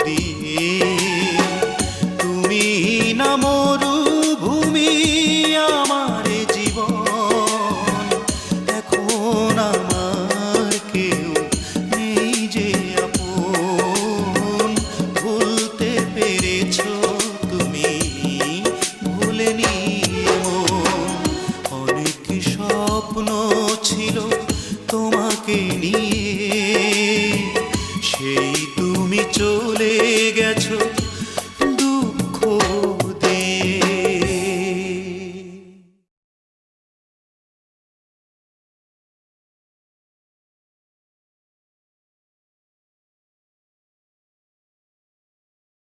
দিয়ে। তুমি না মরুভূমি আমার জীবন, এখন আমার কেউ নেই যে আপন। ভুলতে পেরেছো তুমি, ভুলেনি মন। অনেক স্বপ্ন ছিল তোমাকে নিয়ে, সেই তুমি চলে গেছো